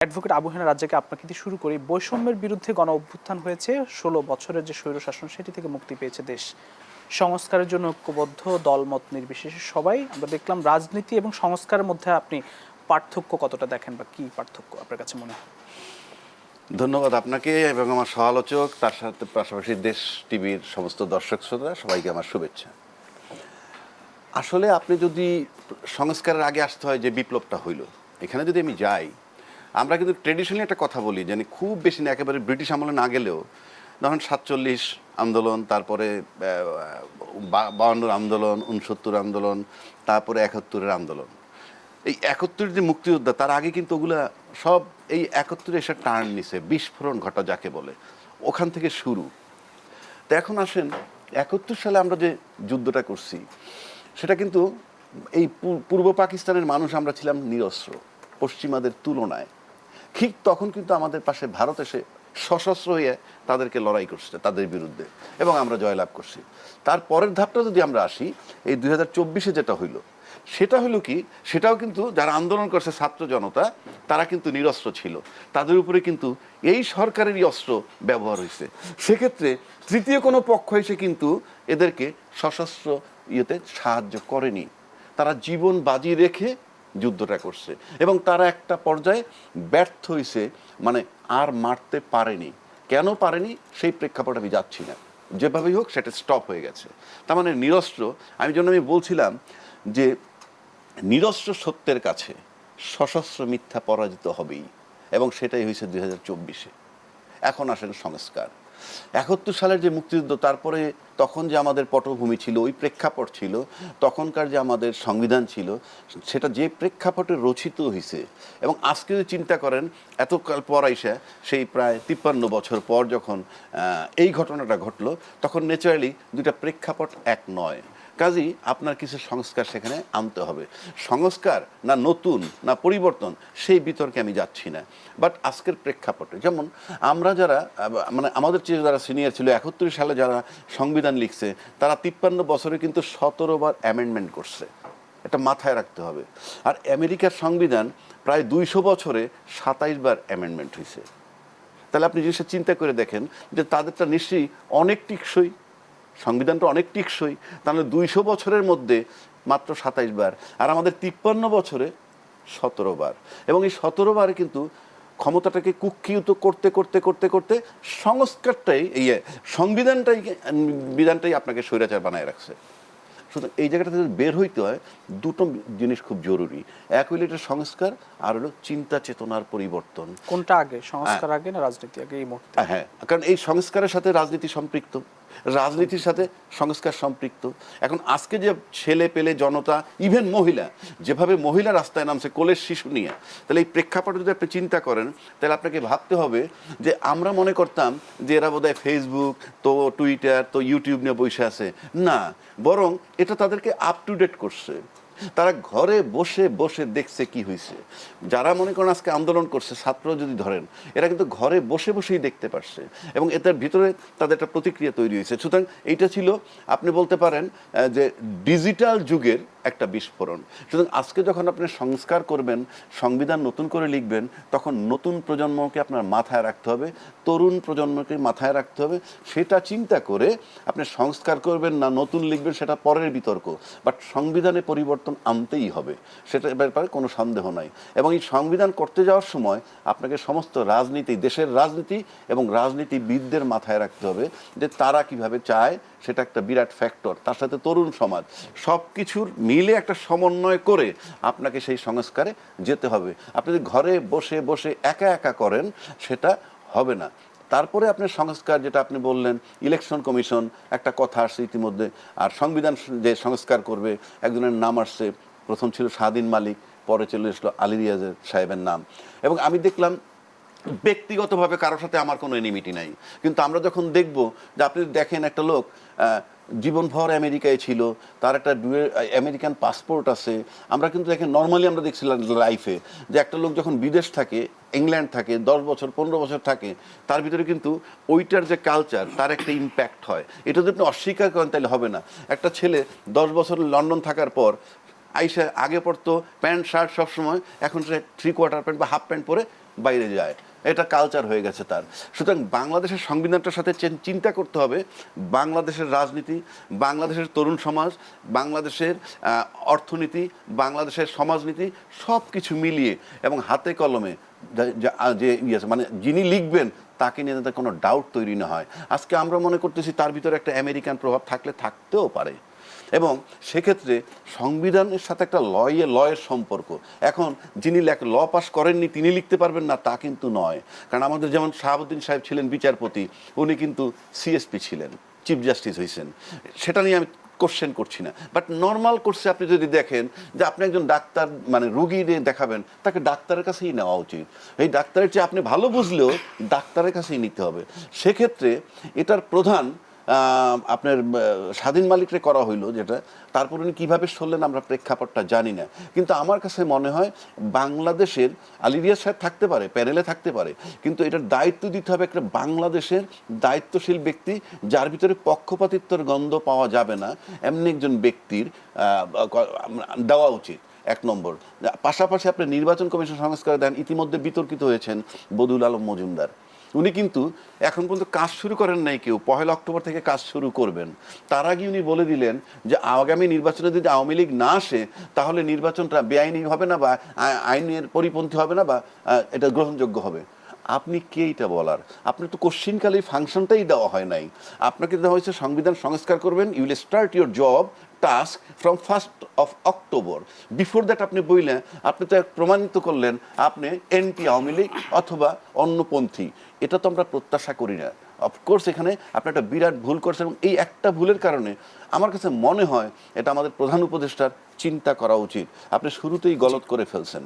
Advocate Abu Hena রাজ্জাককে আপনাকে দিয়ে শুরু করি। বৈষম্যের বিরুদ্ধে গণ অভ্যুত্থান হয়েছে, ১৬ বছরের যে স্বৈরশাসন সেটি থেকে মুক্তি পেয়েছে দেশ। সংস্কারের জন্য ঐক্যবদ্ধ, দলমত নির্বিশেষে সবাই। আমরা দেখলাম রাজনীতি এবং সংস্কারের মধ্যে আপনি পার্থক্য কতটা দেখেন বা কি পার্থক্য আপনার কাছে মনে হয়? ধন্যবাদ আপনাকে এবং আমার সহ-আলোচক, তার সাথে পাশাপাশি দেশ টিভির সমস্ত দর্শক শ্রোতা সবাইকে আমার শুভেচ্ছা। আসলে আপনি যদি সংস্কারের আগে আসতে হয় যে বিপ্লবটা হইল, এখানে যদি আমি যাই, আমরা কিন্তু ট্রেডিশনালি একটা কথা বলি, জানি খুব বেশি না, একেবারে ব্রিটিশ আমলে না গেলেও ধরুন ৪৭ আন্দোলন, তারপরে ৫২ আন্দোলন, ৬৯ আন্দোলন, তারপরে ৭১-এর আন্দোলন। এই ৭১-এর যে মুক্তিযোদ্ধা, তার আগে কিন্তু ওগুলা সব এই ৭১-এ এসে টার্ন নিছে, বিস্ফোরণ ঘটা যাকে বলে, ওখান থেকে শুরু। তো এখন আসেন ৭১ সালে আমরা যে যুদ্ধটা করছি, সেটা কিন্তু এই পূর্ব পাকিস্তানের মানুষ আমরা ছিলাম নিরস্ত্র পশ্চিমাদের তুলনায়। ঠিক তখন কিন্তু আমাদের পাশে ভারত এসে সশস্ত্র হয়ে তাদেরকে লড়াই করছে তাদের বিরুদ্ধে, এবং আমরা জয়লাভ করছি। তার পরের ধাপটা যদি আমরা আসি, এই ২০২৪-এ যেটা হইল, সেটা হলো কি, সেটাও কিন্তু যারা আন্দোলন করছে ছাত্র জনতা, তারা কিন্তু নিরস্ত্র ছিল, তাদের উপরে কিন্তু এই সরকারেরই অস্ত্র ব্যবহার হয়েছে। সেক্ষেত্রে তৃতীয় কোনো পক্ষ এসে কিন্তু এদেরকে সশস্ত্র ইয়েতে সাহায্য করেনি, তারা জীবন বাজি রেখে যুদ্ধটা করছে, এবং তারা একটা পর্যায়ে ব্যর্থ হয়েছে, মানে আর মারতে পারেনি। কেন পারেনি সেই প্রেক্ষাপট আমি যাচ্ছি না, যেভাবেই হোক সেটা স্টপ হয়ে গেছে। তার মানে নিরস্ত্র, আমি বলছিলাম যে নিরস্ত্র সত্যের কাছে সশস্ত্র মিথ্যা পরাজিত হবেই, এবং সেটাই হয়েছে ২০২৪-এ। এখন আসেন সংস্কার। ৭১ সালের যে মুক্তিযুদ্ধ, তারপরে তখন যে আমাদের পটভূমি ছিল, ওই প্রেক্ষাপট ছিল, তখনকার যে আমাদের সংবিধান ছিল, সেটা যে প্রেক্ষাপটে রচিত হয়েছে, এবং আজকে যদি চিন্তা করেন এতকাল পর আইসা, সেই প্রায় ৫৩ বছর পর যখন এই ঘটনাটা ঘটলো, তখন ন্যাচারালি দুইটা প্রেক্ষাপট এক নয়। কাজেই আপনার কিছু সংস্কার সেখানে আনতে হবে। সংস্কার না নতুন না পরিবর্তন, সেই বিতর্কে আমি যাচ্ছি না। বাট আজকের প্রেক্ষাপটে, যেমন আমরা যারা মানে আমাদের চেয়ে যারা সিনিয়র ছিল, ৭১ সালে যারা সংবিধান লিখছে, তারা ৫৩ বছরে কিন্তু ১৭ বার অ্যামেন্ডমেন্ট করছে, এটা মাথায় রাখতে হবে। আর আমেরিকার সংবিধান প্রায় ২০০ বছরে ২৭ বার অ্যামেন্ডমেন্ট হয়েছে। তাহলে আপনি জিনিসটা চিন্তা করে দেখেন যে তাদেরটা নিশ্চয়ই অনেক টিকসই, সংবিধানটা অনেক টিকসই। তাহলে ২০০ বছরের মধ্যে মাত্র ২৭ বার, আর আমাদের ৫৩ বছরে ১৭ বার। এবং এই ১৭ বারে কিন্তু ক্ষমতাটাকে কুক্ষিগত করতে করতে করতে করতে সংস্কারটাই, বিধানটাই আপনাকে স্বৈরাচার বানায় রাখছে। সুতরাং এই জায়গাটা যদি বের হইতে হয়, দুটো জিনিস খুব জরুরি। এক হইলে এটা সংস্কার, আর হলো চিন্তা চেতনার পরিবর্তন। কোনটা আগে, সংস্কার আগে না রাজনীতি আগে এই মুহূর্তে? হ্যাঁ, কারণ এই সংস্কারের সাথে রাজনীতি সম্পৃক্ত, রাজনীতির সাথে সংস্কার সম্পৃক্ত। এখন আজকে যে ছেলে পেলে জনতা, ইভেন মহিলা, যেভাবে মহিলা রাস্তায় নামছে কোলের শিশু নিয়ে, তাহলে এই প্রেক্ষাপটে যদি আপনি চিন্তা করেন, তাহলে আপনাকে ভাবতে হবে যে আমরা মনে করতাম যে এরা বোধহয় ফেসবুক, তো টুইটার, তো ইউটিউব নিয়ে বসে আছে। না, বরং এটা তাদেরকে আপ টু ডেট করছে। তারা ঘরে বসে বসে দেখছে কি হয়েছে। যারা মনে করেন আজকে আন্দোলন করছে, ছাত্র যদি ধরেন, এরা কিন্তু ঘরে বসে বসেই দেখতে পারছে, এবং এটার ভিতরে তাদের একটা প্রতিক্রিয়া তৈরি হয়েছে। সুতরাং এইটা ছিল, আপনি বলতে পারেন যে ডিজিটাল যুগের একটা বিস্ফোরণ। সুতরাং আজকে যখন আপনি সংস্কার করবেন, সংবিধান নতুন করে লিখবেন, তখন নতুন প্রজন্মকে আপনার মাথায় রাখতে হবে, তরুণ প্রজন্মকে মাথায় রাখতে হবে। সেটা চিন্তা করে আপনি সংস্কার করবেন না নতুন লিখবেন, সেটা পরের বিতর্ক। বাট সংবিধানে পরিবর্তন আনতেই হবে, সেটা ব্যাপারে কোনো সন্দেহ নাই। এবং এই সংবিধান করতে যাওয়ার সময় আপনাকে সমস্ত রাজনীতি, দেশের রাজনীতি এবং রাজনীতিবিদদের মাথায় রাখতে হবে যে তারা কিভাবে চায়, সেটা একটা বিরাট ফ্যাক্টর। তার সাথে তরুণ সমাজ, সব কিছুর মিলে একটা সমন্বয় করে আপনাকে সেই সংস্কারে যেতে হবে। আপনি যদি ঘরে বসে বসে একা একা করেন, সেটা হবে না। তারপরে আপনার সংস্কার, যেটা আপনি বললেন, ইলেকশন কমিশন একটা কথা আসছে ইতিমধ্যে, আর সংবিধান যে সংস্কার করবে, একজনের নাম আসছে, প্রথম ছিল স্বাধীন মালিক, পরে চলে এসলো আলী রিয়াজ সাহেবের নাম। এবং আমি দেখলাম, ব্যক্তিগতভাবে কারোর সাথে আমার কোনো এনিমিটি নাই, কিন্তু আমরা যখন দেখব যে, আপনি দেখেন একটা লোক জীবনভর আমেরিকায় ছিল, তার একটা আমেরিকান পাসপোর্ট আছে। আমরা কিন্তু দেখেন নর্মালি আমরা দেখছিলাম লাইফে যে একটা লোক যখন বিদেশ থাকে, ইংল্যান্ড থাকে, 10 বছর 15 বছর থাকে, তার ভিতরে কিন্তু ওইটার যে কালচার, তার একটা ইম্প্যাক্ট হয়। এটা যদি আপনি অস্বীকার করেন তাহলে হবে না। একটা ছেলে 10 বছর লন্ডন থাকার পর আইসা, আগে পড়তো প্যান্ট শার্ট সবসময়, এখন সে 3/4 প্যান্ট বা হাফ প্যান্ট পরে বাইরে যায়, এটা কালচার হয়ে গেছে তার। সুতরাং বাংলাদেশের সংবিধানটার সাথে চিন্তা করতে হবে বাংলাদেশের রাজনীতি, বাংলাদেশের তরুণ সমাজ, বাংলাদেশের অর্থনীতি, বাংলাদেশের সমাজনীতি সব কিছু মিলিয়ে এবং হাতে কলমে যে মানে যিনি লিখবেন তাকে নিয়ে যাতে কোনো ডাউট তৈরি না হয়। আজকে আমরা মনে করতেছি তার ভিতরে একটা আমেরিকান প্রভাব থাকতেও পারে, এবং সেক্ষেত্রে সংবিধানের সাথে একটা লয়ের সম্পর্ক। এখন যিনি ল পাস করেননি তিনি লিখতে পারবেন না তা কিন্তু নয়, কারণ আমাদের যেমন শাহাবুদ্দিন সাহেব ছিলেন বিচারপতি, উনি কিন্তু সিএসপি ছিলেন, চিফ জাস্টিস হয়েছেন, সেটা নিয়ে আমি কোশ্চেন করছি না। বাট নর্মাল কোর্সে আপনি যদি দেখেন যে আপনি একজন ডাক্তার মানে রুগী দেখাবেন, তাকে ডাক্তারের কাছেই নেওয়া উচিত। এই ডাক্তারের চেয়ে আপনি ভালো বুঝলেও ডাক্তারের কাছেই নিতে হবে। সেক্ষেত্রে এটার প্রধান আপনার স্বাধীন মালিকরে করা হইলো যেটা, তারপর উনি কীভাবে সরলেন আমরা প্রেক্ষাপটটা জানি না, কিন্তু আমার কাছে মনে হয় বাংলাদেশের আলী রিয়াজ সাহেব থাকতে পারে, প্যানেলে থাকতে পারে, কিন্তু এটার দায়িত্ব দিতে হবে একটা বাংলাদেশের দায়িত্বশীল ব্যক্তি, যার ভিতরে পক্ষপাতিত্বর গন্ধ পাওয়া যাবে না, এমনি একজন ব্যক্তির দেওয়া উচিত। এক নম্বর। পাশাপাশি আপনি নির্বাচন কমিশন সংস্কার দেন, ইতিমধ্যে বিতর্কিত হয়েছেন বদিউল আলম মজুমদার, উনি কিন্তু এখন পর্যন্ত কাজ শুরু করেন নাই, কেউ 1 অক্টোবর থেকে কাজ শুরু করবেন। তার আগে উনি বলে দিলেন যে আগামী নির্বাচনে যদি আওয়ামী লীগ না আসে তাহলে নির্বাচনটা বেআইনি হবে না, বা আইনের পরিপন্থী হবে না, বা এটা গ্রহণযোগ্য হবে। আপনি কে এটা বলার? আপনার তো কোশ্চিনকালে ফাংশনটাই দেওয়া হয় নাই। আপনাকে দেওয়া হয়েছে সংবিধান সংস্কার করবেন, you will start your job task from 1 October. বিফোর দ্যাট আপনি বললেন, আপনি তো প্রমাণিত করলেন আপনি এনটি আওয়ামী লীগ অথবা অন্যপন্থী। এটা তো আমরা প্রত্যাশা করি না। অফকোর্স এখানে আপনি একটা বিরাট ভুল করছেন, এবং এই একটা ভুলের কারণে আমার কাছে মনে হয় এটা আমাদের প্রধান উপদেষ্টার চিন্তা করা উচিত। আপনি শুরুতেই গলত করে ফেলছেন।